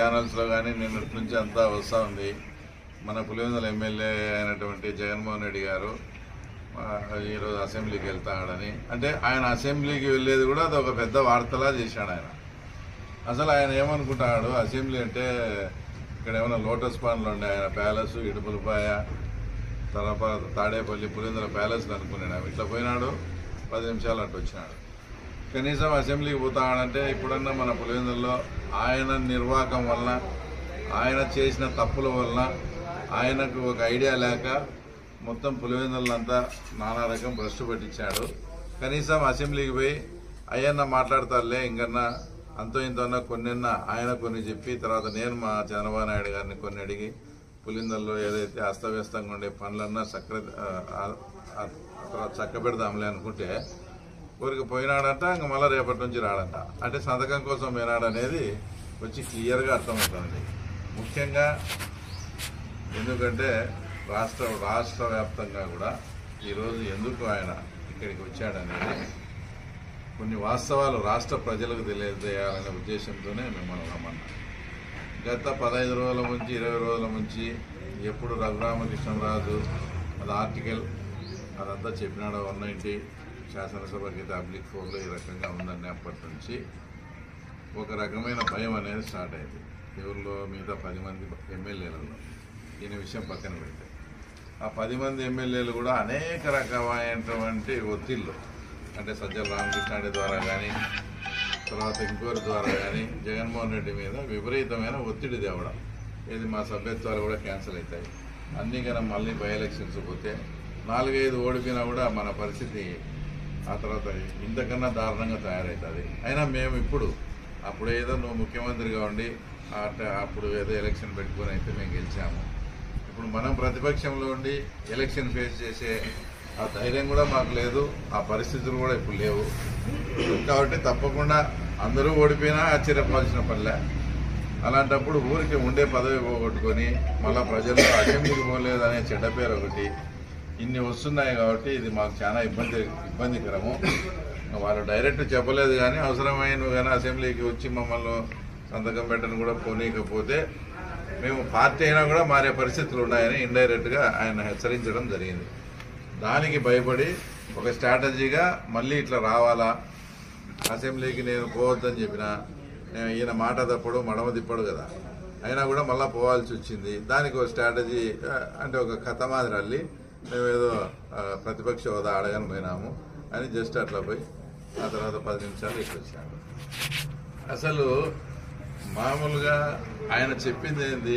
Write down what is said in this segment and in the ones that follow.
ఛానల్స్లో కానీ నిన్నటి నుంచి అంతా వస్తూ ఉంది. మన పులివెందుల ఎమ్మెల్యే అయినటువంటి జగన్మోహన్ రెడ్డి గారు ఈరోజు అసెంబ్లీకి వెళ్తాడని, అంటే ఆయన అసెంబ్లీకి వెళ్ళేది కూడా అది ఒక పెద్ద వార్తలా చేశాడు ఆయన. అసలు ఆయన ఏమనుకుంటాడు, అసెంబ్లీ అంటే ఇక్కడ ఏమైనా లోటస్ పాండ్లు ఉండే ఆయన ప్యాలెస్, ఇడుపులపాయ, తర్వాత తాడేపల్లి, పులివెందుల ప్యాలెస్లు అనుకున్నాడు. ఇట్లా పోయినాడు, 10 నిమిషాలు అట్టు వచ్చినాడు. కనీసం అసెంబ్లీకి పోతాడంటే ఇప్పుడన్నా మన పులివెందుల్లో ఆయన నిర్వాహకం వలన, ఆయన చేసిన తప్పుల వలన, ఆయనకు ఒక ఐడియా లేక మొత్తం పులివెందులంతా నానా రకం భ్రష్టు పట్టించాడు. కనీసం అసెంబ్లీకి పోయి అయ్యన్న మాట్లాడతారులే, ఇంకన్నా అంతో ఇంతన్నా కొన్నిన్నా ఆయన కొన్ని చెప్పి, తర్వాత నేను మా చంద్రబాబు నాయుడు గారిని కొన్ని అడిగి పులివెందుల్లో ఏదైతే అస్తవ్యస్తంగా ఉండే పనులన్నా చక్క పెడదాంలే అనుకుంటే ఊరికి పోయినాడంట. ఇంక మళ్ళీ రేపటి నుంచి రాడంట. అంటే సంతకం కోసం పోయినాడనేది వచ్చి క్లియర్గా అర్థమవుతుంది. ముఖ్యంగా ఎందుకంటే రాష్ట్ర వ్యాప్తంగా కూడా ఈరోజు ఎందుకు ఆయన ఇక్కడికి వచ్చాడనేది కొన్ని వాస్తవాలు రాష్ట్ర ప్రజలకు తెలియజేయాలనే ఉద్దేశంతోనే మిమ్మల్ని రమ్మన్నా. గత 15 రోజుల నుంచి 20 రోజుల నుంచి ఎప్పుడు రఘురామకృష్ణరాజు అది ఆర్టికల్ అదంతా చెప్పినాడు, 190 శాసనసభకి పబ్లిక్ ఫోన్లో ఈ రకంగా ఉందని అప్పటి నుంచి ఒక రకమైన భయం అనేది స్టార్ట్ అయింది ఎవరిలో, మిగతా 10 మంది ఎమ్మెల్యేలలో. ఈయన విషయం పక్కన పెడితే ఆ 10 మంది ఎమ్మెల్యేలు కూడా అనేక రకమైనటువంటి ఒత్తిళ్ళు, అంటే సజ్జల రామకృష్ణారెడ్డి ద్వారా కానీ, తర్వాత ఇంకోరి ద్వారా కానీ జగన్మోహన్ రెడ్డి మీద విపరీతమైన ఒత్తిడి తేవడం. ఇది మా సభ్యత్వాలు కూడా క్యాన్సిల్ అవుతాయి, అన్నీ కన్నా మళ్ళీ బై ఎలక్షన్స్ పోతే 4-5 ఓడిపోయినా కూడా మన పరిస్థితి ఆ తర్వాత ఇంతకన్నా దారుణంగా తయారవుతుంది. అయినా మేము అప్పుడు ఏదో నువ్వు ముఖ్యమంత్రిగా ఉండి అప్పుడు ఏదో ఎలక్షన్ పెట్టుకొని అయితే మేము గెలిచాము. ఇప్పుడు మనం ప్రతిపక్షంలో ఉండి ఎలక్షన్ ఫేస్ చేసే ఆ ధైర్యం కూడా మాకు లేదు, ఆ పరిస్థితులు కూడా ఇప్పుడు లేవు. కాబట్టి తప్పకుండా అందరూ ఓడిపోయినా ఆశ్చర్యపోవాల్సిన పనిలే. అలాంటప్పుడు ఊరికి ఉండే పదవి పోగొట్టుకొని మళ్ళీ ప్రజలు అసెంబ్లీకి పోలేదనే చెడ్డ పేరు ఒకటి ఇన్ని వస్తున్నాయి. కాబట్టి ఇది మాకు చాలా ఇబ్బందికరము. వాళ్ళు డైరెక్ట్ చెప్పలేదు కానీ అవసరమైన కానీ అసెంబ్లీకి వచ్చి మమ్మల్ని సంతకం పెట్టని కూడా పోనీకపోతే మేము పార్టీ అయినా కూడా మారే పరిస్థితులు ఉన్నాయని ఇండైరెక్ట్గా ఆయన హెచ్చరించడం జరిగింది. దానికి భయపడి ఒక స్ట్రాటజీగా మళ్ళీ ఇట్లా రావాలా, అసెంబ్లీకి నేను పోవద్దని చెప్పినా ఈయన మాట తప్పడు మడమ తిప్పడు కదా, అయినా కూడా మళ్ళీ పోవాల్సి వచ్చింది. దానికి ఒక స్ట్రాటజీ, అంటే ఒక కథ మాదిరి అల్లి మేమేదో ప్రతిపక్ష హోదా అడగని పోయినాము అని జస్ట్ అట్లా పోయి ఆ తర్వాత 10 నిమిషాలు ఇట్లా వచ్చాము. అసలు మామూలుగా ఆయన చెప్పింది ఏంది,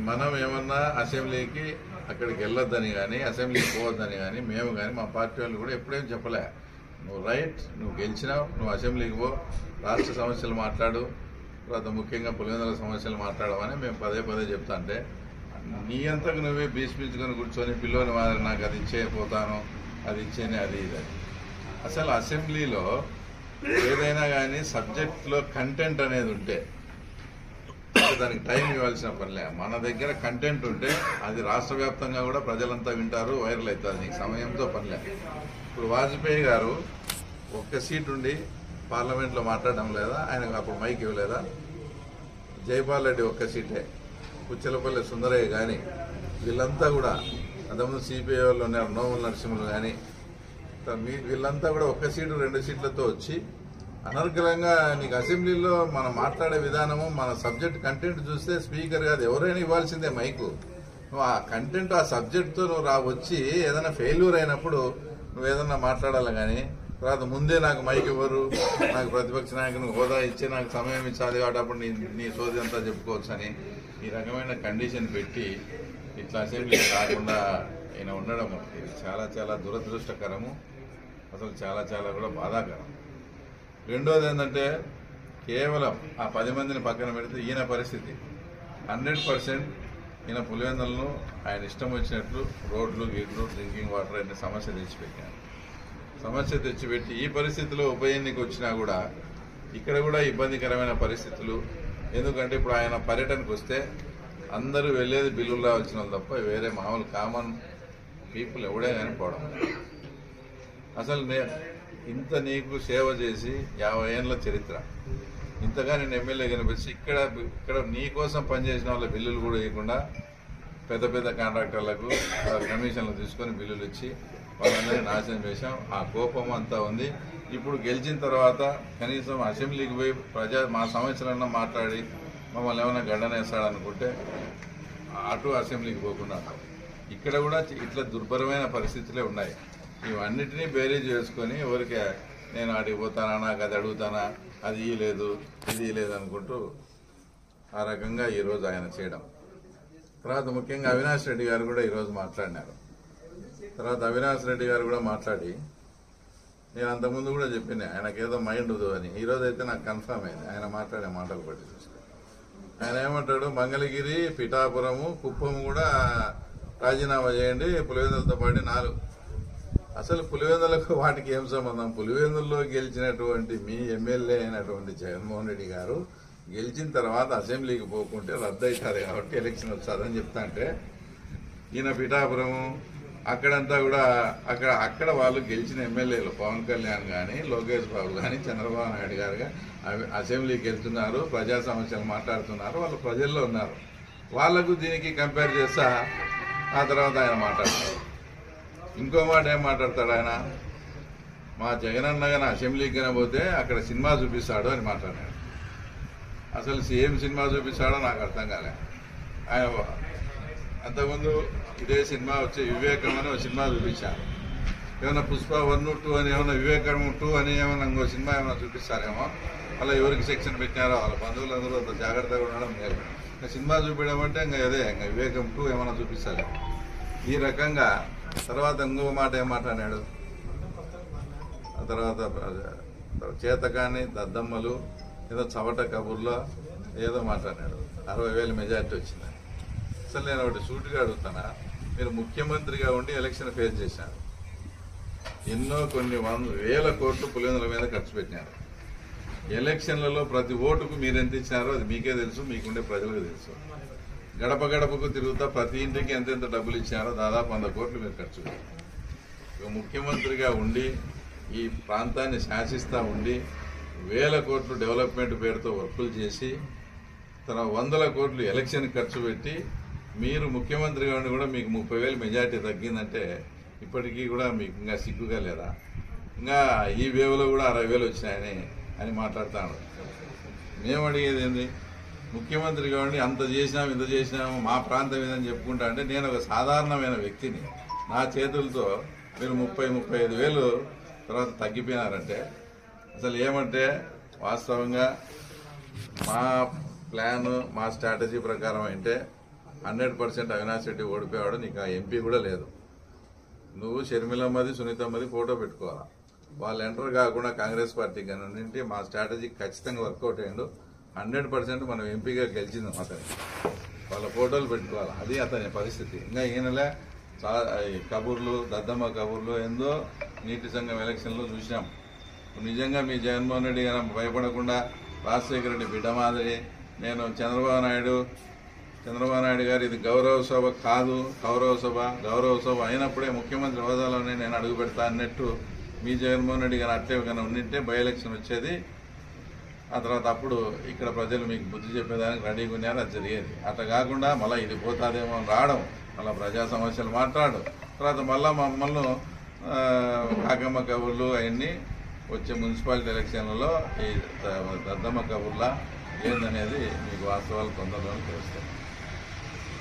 మనం ఏమన్నా అసెంబ్లీకి అక్కడికి వెళ్ళొద్దని కానీ అసెంబ్లీకి పోవద్దని కానీ మేము కానీ మా పార్టీ వాళ్ళు కూడా ఎప్పుడేం చెప్పలే. నువ్వు రైట్, నువ్వు గెలిచినావు, నువ్వు అసెంబ్లీకి పో, రాష్ట్ర సమస్యలు మాట్లాడు, తర్వాత ముఖ్యంగా పులివెందుల సమస్యలు మాట్లాడమని మేము పదే చెప్తా. అంటే నీ అంతకు నువ్వే బీసుకొని కూర్చొని పిల్లోని మాదిరి నాకు అది ఇచ్చేయపోతాను, అది ఇచ్చేనే అది ఇది. అసలు అసెంబ్లీలో ఏదైనా కానీ సబ్జెక్ట్లో కంటెంట్ అనేది ఉంటే దానికి టైం ఇవ్వాల్సిన పనిలే. మన దగ్గర కంటెంట్ ఉంటే అది రాష్ట్ర వ్యాప్తంగా కూడా ప్రజలంతా వింటారు, వైరల్ అవుతుంది. నీకు సమయంతో పనిలే. ఇప్పుడు వాజ్పేయి గారు ఒక్క సీట్ ఉండి పార్లమెంట్లో మాట్లాడడం లేదా, ఆయనకు అప్పుడు మైక్ ఇవ్వలేదా? జైపాల్ రెడ్డి ఒక్క సీటే, పుచ్చలపల్లి సుందరయ్య కానీ వీళ్ళంతా కూడా, అంతకుముందు సిపిఐ వాళ్ళు ఉన్నారు, నోముల నరసింహులు కానీ, వీళ్ళంతా కూడా ఒక్క సీటు 2 సీట్లతో వచ్చి అనర్గళంగా నీకు అసెంబ్లీలో మనం మాట్లాడే విధానము, మన సబ్జెక్ట్ కంటెంట్ చూస్తే స్పీకర్ కాదు ఎవరైనా ఇవ్వాల్సిందే మైకు. నువ్వు ఆ కంటెంట్ ఆ సబ్జెక్ట్తో నువ్వు వచ్చి ఏదైనా ఫెయిల్యూర్ అయినప్పుడు నువ్వు ఏదన్నా మాట్లాడాలి కానీ తర్వాత ముందే నాకు మైక్ ఇవ్వరు, నాకు ప్రతిపక్ష నాయకునికి హోదా ఇచ్చి నాకు సమయం ఇచ్చాలి కాబట్టి అప్పుడు నీ సోది అంతా చెప్పుకోవచ్చు అని ఈ రకమైన కండిషన్ పెట్టి ఇట్లా అసెంబ్లీకి రాకుండా ఈయన ఉండడం చాలా దురదృష్టకరము. అసలు చాలా కూడా బాధాకరం. రెండోది ఏంటంటే కేవలం ఆ 10 మందిని పక్కన పెడితే ఈయన పరిస్థితి 100% ఈయన పులివెందులను ఆయన ఇష్టం వచ్చినట్లు రోడ్లు, గీట్లు, డ్రింకింగ్ వాటర్ అనే సమస్య తెచ్చిపెట్టి ఈ పరిస్థితిలో ఉప ఎన్నిక వచ్చినా కూడా ఇక్కడ కూడా ఇబ్బందికరమైన పరిస్థితులు. ఎందుకంటే ఇప్పుడు ఆయన పర్యటనకు వస్తే అందరూ వెళ్లేది బిల్లులు రావాల్సిన వాళ్ళు తప్ప వేరే మామూలు కామన్ పీపుల్ ఎవడే కానీ పోవడం. అసలు ఇంత నీకు సేవ చేసి 50 ఏళ్ల చరిత్ర, ఇంతగా నేను ఎమ్మెల్యే కనిపించి ఇక్కడ నీ కోసం పనిచేసిన వాళ్ళ బిల్లులు కూడా ఇవ్వకుండా పెద్ద పెద్ద కాంట్రాక్టర్లకు కమిషన్లు తీసుకొని బిల్లులు ఇచ్చి వాళ్ళందరినీ నాశనం చేశాం. ఆ కోపం అంతా ఉంది. ఇప్పుడు గెలిచిన తర్వాత కనీసం అసెంబ్లీకి పోయి మా సమస్యలన్నా మాట్లాడి మమ్మల్ని ఏమైనా గడ్డనేస్తాడనుకుంటే అటు అసెంబ్లీకి పోకుండా ఇక్కడ కూడా ఇట్లా దుర్భరమైన పరిస్థితులే ఉన్నాయి. ఇవన్నిటినీ బేరీజ్ చేసుకొని ఎవరికే నేను అడిగి పోతానా, నాకు అది అడుగుతానా, అది ఇయ్యలేదు ఇది ఇయ్యలేదు అనుకుంటూ ఆ రకంగా ఈరోజు ఆయన చేయడం. తర్వాత ముఖ్యంగా అవినాష్ రెడ్డి గారు కూడా ఈరోజు మాట్లాడినారు. తర్వాత అవినాష్ రెడ్డి గారు కూడా మాట్లాడి, నేను అంతకుముందు కూడా చెప్పినా ఆయనకేదో మైండ్ ఉందో అని. ఈరోజు అయితే నాకు కన్ఫర్మ్ అయింది ఆయన మాట్లాడే మాటలు బట్టి చూస్తే. ఆయన ఏమంటాడు, మంగళగిరి, పిఠాపురము, కుప్పము కూడా రాజీనామా చేయండి, పులివెందులతో పాటు 4. అసలు పులివెందులకు వాటికి ఏం సంబంధం? పులివెందుల్లో గెలిచినటువంటి మీ ఎమ్మెల్యే అయినటువంటి జగన్మోహన్ రెడ్డి గారు గెలిచిన తర్వాత అసెంబ్లీకి పోకుంటే రద్దు అవుతారు కాబట్టి ఎలక్షన్ వస్తుందని చెప్తా అంటే, ఈయన పిఠాపురము అక్కడంతా కూడా అక్కడ వాళ్ళు గెలిచిన ఎమ్మెల్యేలు పవన్ కళ్యాణ్ కానీ, లోకేష్ బాబు కానీ, చంద్రబాబు నాయుడు గారు అసెంబ్లీకి వెళ్తున్నారు, ప్రజా సమస్యలు మాట్లాడుతున్నారు, వాళ్ళు ప్రజల్లో ఉన్నారు. వాళ్లకు దీనికి కంపేర్ చేస్తా ఆ తర్వాత ఆయన మాట్లాడతారు. ఇంకో మాట ఏం మాట్లాడతాడు ఆయన, మా జగనన్న గాని అసెంబ్లీకి కానీ పోతే అక్కడ సినిమా చూపిస్తాడు అని మాట్లాడాడు. అసలు ఏం సినిమా చూపిస్తాడో నాకు అర్థం కాలే. ఆయన అంతకుముందు ఇదే సినిమా వచ్చే వివేకం అని ఒక సినిమా చూపించారు. ఏమైనా పుష్ప 1, 2 అని, ఏమైనా వివేకం 2 అని ఏమైనా ఇంకో సినిమా ఏమైనా చూపిస్తారేమో. అలా ఎవరికి సెక్షన్ పెట్టినారో వాళ్ళ బంధువులందరూ అంత జాగ్రత్తగా ఉండడం లేదు. ఇంకా సినిమా చూపించడం అంటే ఇంకా వివేకం 2 ఏమైనా చూపిస్తారు ఈ రకంగా. తర్వాత ఇంకో మాట ఏం మాట్లాడాడు, ఆ తర్వాత చేతకాని దద్దమ్మలు ఏదో చవట కబుర్లో ఏదో మాట్లాడాడు. 60,000 మెజార్టీ వచ్చింది. అసలు నేను ఒకటి సూటిగా అడుగుతానా, మీరు ముఖ్యమంత్రిగా ఉండి ఎలక్షన్ ఫేస్ చేశారు. ఎన్నో కొన్ని వేల కోట్లు పులివెందుల మీద ఖర్చు పెట్టినారు. ఎలక్షన్లలో ప్రతి ఓటుకు మీరు ఎంత ఇచ్చినారో అది మీకే తెలుసు, మీకుండే ప్రజలకు తెలుసు. గడప గడపకు తిరుగుతా ప్రతి ఇంటికి ఎంతెంత డబ్బులు ఇచ్చారో దాదాపు 100 కోట్లు మీరు ఖర్చు పెట్టారు. ముఖ్యమంత్రిగా ఉండి ఈ ప్రాంతాన్ని శాసిస్తూ ఉండి వేల కోట్లు డెవలప్మెంట్ పేరుతో వర్కులు చేసి తర్వాత 100 కోట్లు ఎలక్షన్ ఖర్చు పెట్టి మీరు ముఖ్యమంత్రిగా ఉండి కూడా మీకు 30,000 మెజార్టీ తగ్గిందంటే ఇప్పటికీ కూడా మీకు ఇంకా సిగ్గుగా లేదా? ఇంకా ఈ వేవ్లో కూడా 60,000 వచ్చినాయని అని మాట్లాడుతాను. మేము అడిగేది ఏంది, ముఖ్యమంత్రిగా ఉండి అంత చేసినాము ఇంత చేసినాము మా ప్రాంతం ఏదని చెప్పుకుంటా అంటే, నేను ఒక సాధారణమైన వ్యక్తిని, నా చేతులతో మీరు 30-35,000 తర్వాత తగ్గిపోయినారంటే అసలు ఏమంటే, వాస్తవంగా మా ప్లాన్ మా స్ట్రాటజీ ప్రకారం అంటే 100% అవినాష్ రెడ్డి ఓడిపోయాడు. నీకు ఆ ఎంపీ కూడా లేదు. నువ్వు షర్మిలమ్మది సునీతమ్మది ఫోటో పెట్టుకోవాలా. వాళ్ళు ఎంటర్ కాకుండా కాంగ్రెస్ పార్టీకి కానీ మా స్ట్రాటజీ ఖచ్చితంగా వర్కౌట్ అయ్యిండు. 100% మనం ఎంపీగా గెలిచిందాం అతని. వాళ్ళ ఫోటోలు పెట్టుకోవాలి. అది అతని పరిస్థితి. ఇంకా ఈయనలే కబుర్లు, దద్దమ్మ కబుర్లు ఏందో నీటి సంఘం ఎలక్షన్లో చూసినాం. నిజంగా మీ జగన్మోహన్ రెడ్డి గారు భయపడకుండా రాజశేఖర రెడ్డి బిడ్డ మాదిరి నేను చంద్రబాబు నాయుడు గారు ఇది గౌరవ సభ కాదు, గౌరవ సభ అయినప్పుడే ముఖ్యమంత్రి హోదాలోనే నేను అడుగు పెడతా అన్నట్టు మీ జగన్మోహన్ రెడ్డి గారు అట్లే కన్నా ఉండింటే బై ఎలక్షన్ వచ్చేది. ఆ తర్వాత అప్పుడు ఇక్కడ ప్రజలు మీకు బుద్ధి చెప్పేదానికి రెడీగా ఉన్నారు, అది జరిగేది. అట్లా కాకుండా మళ్ళీ ఇది పోతాదేమో అని రావడం, మళ్ళీ ప్రజా సమస్యలు మాట్లాడు, తర్వాత మళ్ళీ మమ్మల్ని కాకమ్మ కబుర్లు అవన్నీ వచ్చే మున్సిపాలిటీ ఎలక్షన్లలో ఈ దద్దమ్మ కబుర్లా ఏందనేది మీకు వాస్తవాలు తొందరలో తెలుస్తాయి.